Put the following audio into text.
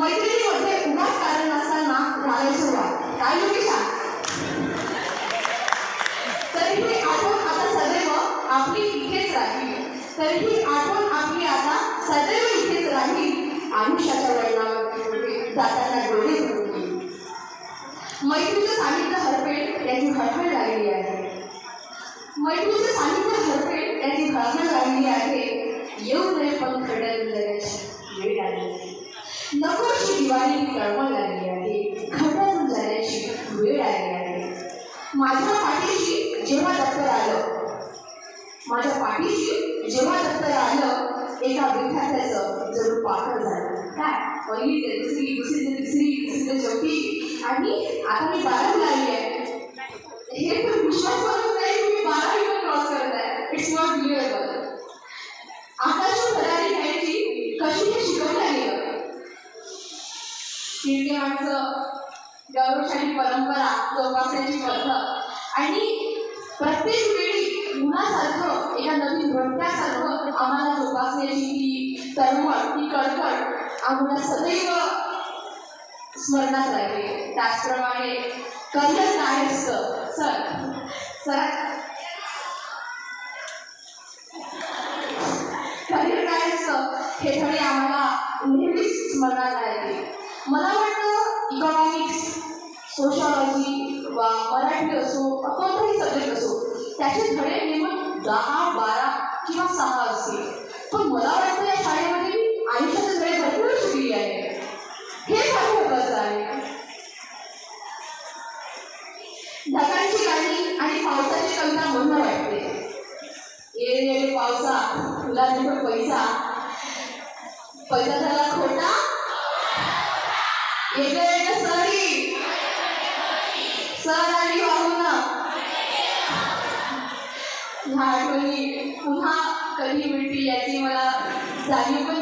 मैत्रिणीमध्ये उगाच कारण नसताना झालं सुरुवात काय योगेशा. तरीही आठवण आता सदैव आपली इथेच राहील. तरीही आठवण आपली आता सदैव इथेच राहील. आयुष्याच्या वळणावर जाताना डोळे भरून येईल. मैत्रीचं सानिध्य हरपेल याची हळहळ लागली आहे. मैत्रीचं सानिध्य हरपेल याची हळहळ लागली आहे. येऊ नये पण खड्यात जगायची वेळ आली आहे. नकोशी दिवाळी तळमळ लागली आहे. खड्यातून जाण्याची वेळ आली आहे. माझ्या पाठीशी जेव्हा दप्तर आलं, माझ्या पाठीशी जेव्हा दप्तर आलं, एका विद्यार्थ्याचं जरूर पाखर झालं. काय पहिली ते दुसरी, दुसरी ते तिसरी, तिसरी ते चौथी, आणि आता मी 12वी आली आहे. हे पण विश्वास बसत नाही तुम्ही 12वी पण क्रॉस करताय. It's not बिलिव्हेबल. आकाश भरारी घ्यायची कशी हे शिकवलं गेलं. तिरके माणसं, गौरवशाली परंपरा जोपासण्याची पद्धत आणि प्रत्येक वेळी मुलासारखं एका नवीन नृत्यासारखं आम्हाला जोपासण्याची ती तळमळ, ती कळकळ आम्हाला सदैव स्मरणात राहिली. त्याचप्रमाणे करिअर काय असतं सर करिअर काय असतं हे धडे आम्हाला नेहमीच स्मरणात राहिली. मला वाटतं इकॉनॉमिक्स, सोशॉलॉजी वा मराठी असो, कोणताही सब्जेक्ट असो, त्याचे धडे नेमून 10, 12 किंवा 6 असतील. पण मला वाटतं या शाळेमध्ये मी आयुष्याचे धडे भरपूर शिकली आहे. हे फार महत्त्वाचं आहे. ढगांची गाणी आणि पावसाची कविता म्हणून वाटते. ये रे पावसा तुला देतो पैसा, पैसा झाला खोटा, येते सरी सर आणि वाहून. ह्या आठवणी पुन्हा कधी मिळतील याची मला जाणीव पण